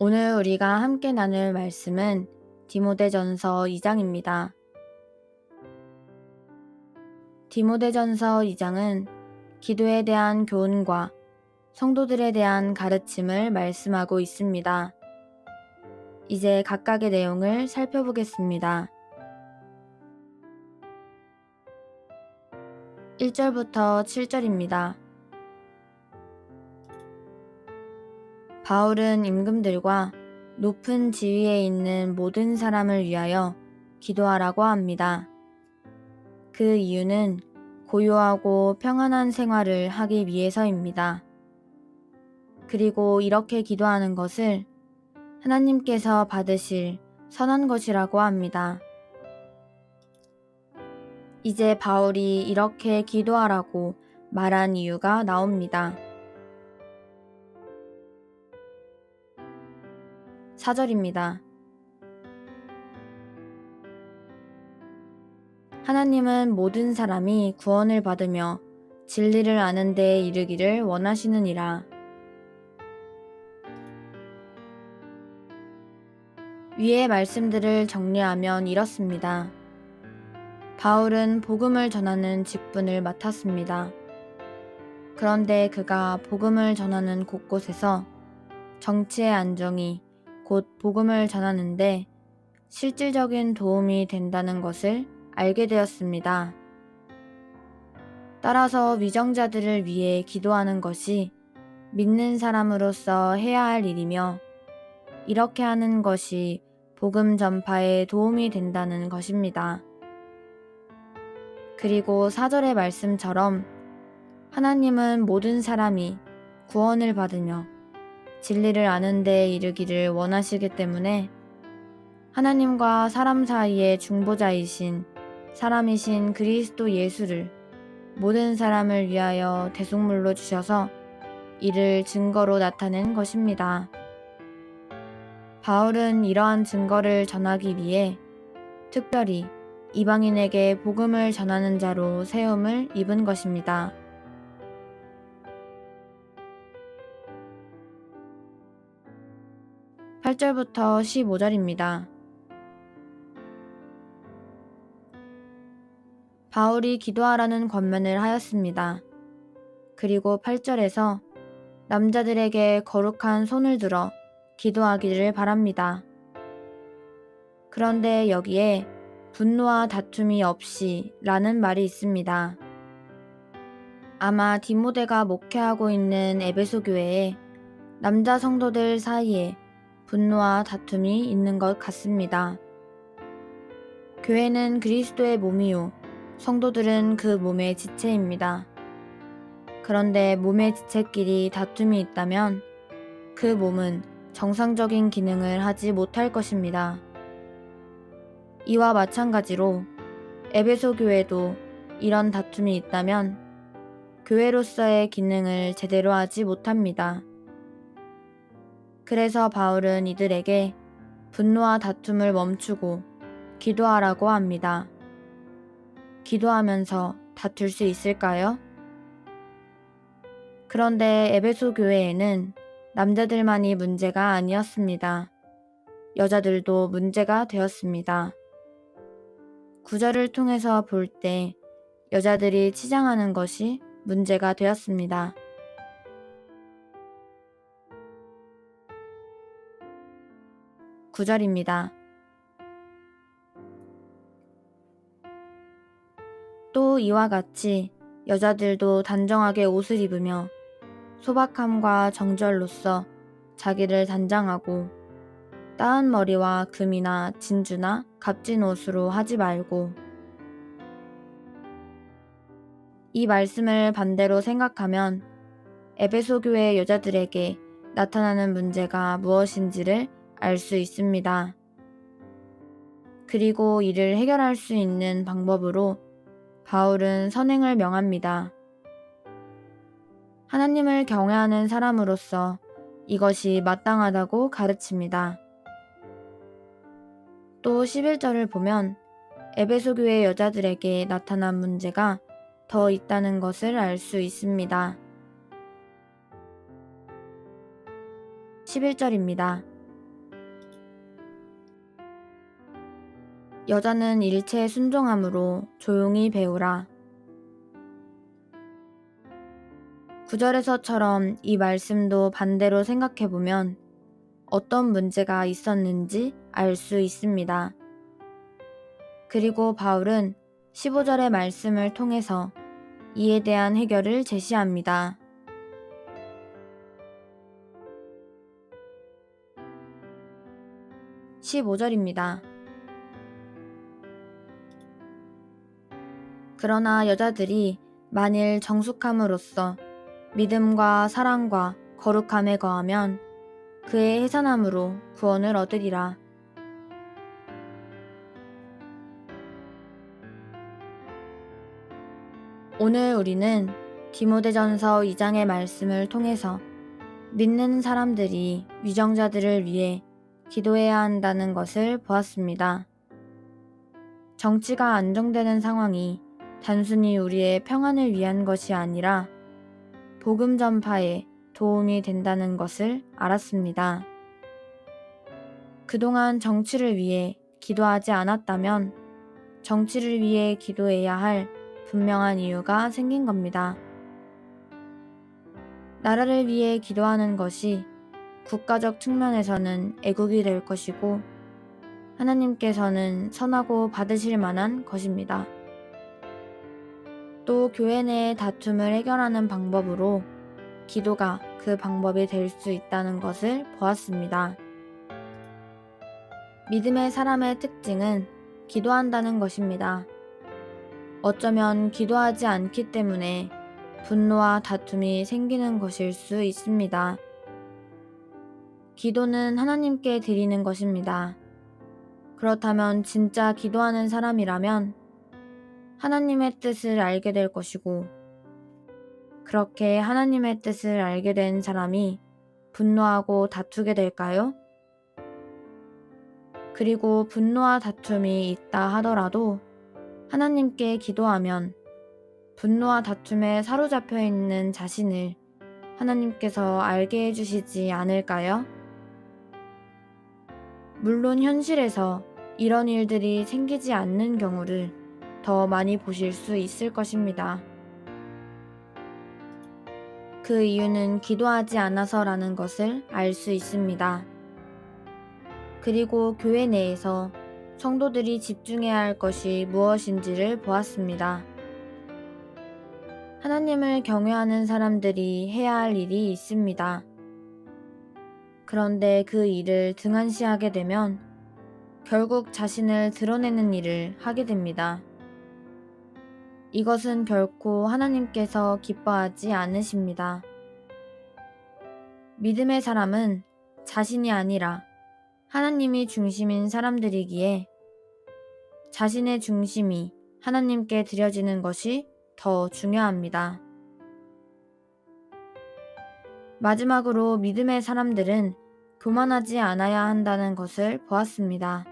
오늘 우리가 함께 나눌 말씀은 디모데전서 2장입니다. 디모데전서 2장은 기도에 대한 교훈과 성도들에 대한 가르침을 말씀하고 있습니다. 이제 각각의 내용을 살펴보겠습니다. 1절부터 7절입니다. 바울은 임금들과 높은 지위에 있는 모든 사람을 위하여 기도하라고 합니다. 그 이유는 고요하고 평안한 생활을 하기 위해서입니다. 그리고 이렇게 기도하는 것을 하나님께서 받으실 선한 것이라고 합니다. 이제 바울이 이렇게 기도하라고 말한 이유가 나옵니다. 4절입니다. 하나님은 모든 사람이 구원을 받으며 진리를 아는 데에 이르기를 원하시느니라. 위의 말씀들을 정리하면 이렇습니다. 바울은 복음을 전하는 직분을 맡았습니다. 그런데 그가 복음을 전하는 곳곳에서 정치의 안정이 곧 복음을 전하는데 실질적인 도움이 된다는 것을 알게 되었습니다. 따라서 위정자들을 위해 기도하는 것이 믿는 사람으로서 해야 할 일이며 이렇게 하는 것이 복음 전파에 도움이 된다는 것입니다. 그리고 4절의 말씀처럼 하나님은 모든 사람이 구원을 받으며 진리를 아는 데에 이르기를 원하시기 때문에 하나님과 사람 사이의 중보자이신 사람이신 그리스도 예수를 모든 사람을 위하여 대속물로 주셔서 이를 증거로 나타낸 것입니다. 바울은 이러한 증거를 전하기 위해 특별히 이방인에게 복음을 전하는 자로 세움을 입은 것입니다. 8절부터 15절입니다. 바울이 기도하라는 권면을 하였습니다. 그리고 8절에서 남자들에게 거룩한 손을 들어 기도하기를 바랍니다. 그런데 여기에 분노와 다툼이 없이 라는 말이 있습니다. 아마 디모데가 목회하고 있는 에베소 교회에 남자 성도들 사이에 분노와 다툼이 있는 것 같습니다. 교회는 그리스도의 몸이요, 성도들은 그 몸의 지체입니다. 그런데 몸의 지체끼리 다툼이 있다면 그 몸은 정상적인 기능을 하지 못할 것입니다. 이와 마찬가지로 에베소 교회도 이런 다툼이 있다면 교회로서의 기능을 제대로 하지 못합니다. 그래서 바울은 이들에게 분노와 다툼을 멈추고 기도하라고 합니다. 기도하면서 다툴 수 있을까요? 그런데 에베소 교회에는 남자들만이 문제가 아니었습니다. 여자들도 문제가 되었습니다. 구절을 통해서 볼 때 여자들이 치장하는 것이 문제가 되었습니다. 9절입니다. 또 이와 같이 여자들도 단정하게 옷을 입으며 소박함과 정절로써 자기를 단장하고 따은 머리와 금이나 진주나 값진 옷으로 하지 말고 이 말씀을 반대로 생각하면 에베소 교회 여자들에게 나타나는 문제가 무엇인지를 알 수 있습니다. 그리고 이를 해결할 수 있는 방법으로 바울은 선행을 명합니다. 하나님을 경외하는 사람으로서 이것이 마땅하다고 가르칩니다. 또 11절을 보면 에베소 교회 여자들에게 나타난 문제가 더 있다는 것을 알 수 있습니다. 11절입니다. 여자는 일체에 순종함으로 조용히 배우라. 9절에서처럼 이 말씀도 반대로 생각해보면 어떤 문제가 있었는지 알 수 있습니다. 그리고 바울은 15절의 말씀을 통해서 이에 대한 해결을 제시합니다. 15절입니다. 그러나 여자들이 만일 정숙함으로써 믿음과 사랑과 거룩함에 거하면 그의 해산함으로 구원을 얻으리라. 오늘 우리는 디모데전서 2장의 말씀을 통해서 믿는 사람들이 위정자들을 위해 기도해야 한다는 것을 보았습니다. 정치가 안정되는 상황이 단순히 우리의 평안을 위한 것이 아니라 복음 전파에 도움이 된다는 것을 알았습니다. 그동안 정치를 위해 기도하지 않았다면 정치를 위해 기도해야 할 분명한 이유가 생긴 겁니다. 나라를 위해 기도하는 것이 국가적 측면에서는 애국이 될 것이고 하나님께서는 선하고 받으실 만한 것입니다. 또 교회 내의 다툼을 해결하는 방법으로 기도가 그 방법이 될 수 있다는 것을 보았습니다. 믿음의 사람의 특징은 기도한다는 것입니다. 어쩌면 기도하지 않기 때문에 분노와 다툼이 생기는 것일 수 있습니다. 기도는 하나님께 드리는 것입니다. 그렇다면 진짜 기도하는 사람이라면 하나님의 뜻을 알게 될 것이고, 그렇게 하나님의 뜻을 알게 된 사람이 분노하고 다투게 될까요? 그리고 분노와 다툼이 있다 하더라도 하나님께 기도하면 분노와 다툼에 사로잡혀 있는 자신을 하나님께서 알게 해주시지 않을까요? 물론 현실에서 이런 일들이 생기지 않는 경우를 더 많이 보실 수 있을 것입니다. 그 이유는 기도하지 않아서라는 것을 알 수 있습니다. 그리고 교회 내에서 성도들이 집중해야 할 것이 무엇인지를 보았습니다. 하나님을 경외하는 사람들이 해야 할 일이 있습니다. 그런데 그 일을 등한시하게 되면 결국 자신을 드러내는 일을 하게 됩니다. 이것은 결코 하나님께서 기뻐하지 않으십니다. 믿음의 사람은 자신이 아니라 하나님이 중심인 사람들이기에 자신의 중심이 하나님께 드려지는 것이 더 중요합니다. 마지막으로 믿음의 사람들은 교만하지 않아야 한다는 것을 보았습니다.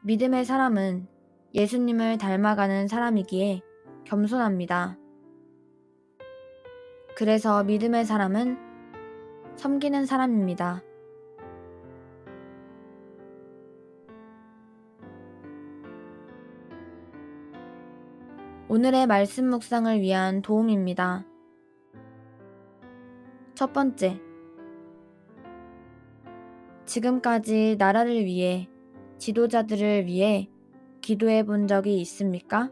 믿음의 사람은 예수님을 닮아가는 사람이기에 겸손합니다. 그래서 믿음의 사람은 섬기는 사람입니다. 오늘의 말씀 묵상을 위한 도움입니다. 첫 번째, 지금까지 나라를 위해, 지도자들을 위해 기도해 본 적이 있습니까?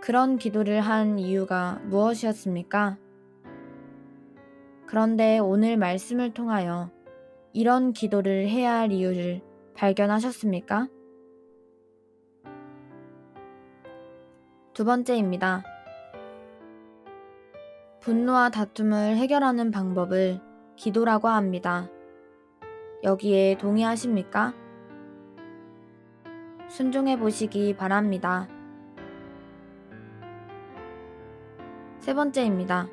그런 기도를 한 이유가 무엇이었습니까? 그런데 오늘 말씀을 통하여 이런 기도를 해야 할 이유를 발견하셨습니까? 두 번째입니다. 분노와 다툼을 해결하는 방법을 기도라고 합니다. 여기에 동의하십니까? 순종해 보시기 바랍니다. 세 번째입니다.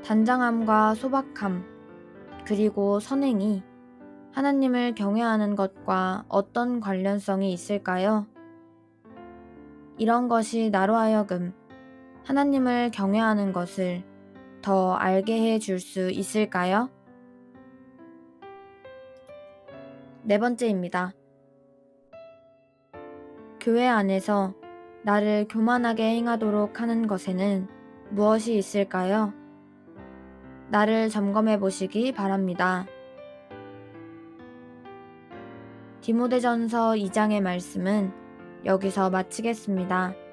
단장함과 소박함, 그리고 선행이 하나님을 경외하는 것과 어떤 관련성이 있을까요? 이런 것이 나로 하여금 하나님을 경외하는 것을 더 알게 해 줄 수 있을까요? 네 번째입니다. 교회 안에서 나를 교만하게 행하도록 하는 것에는 무엇이 있을까요? 나를 점검해 보시기 바랍니다. 디모데전서 2장의 말씀은 여기서 마치겠습니다.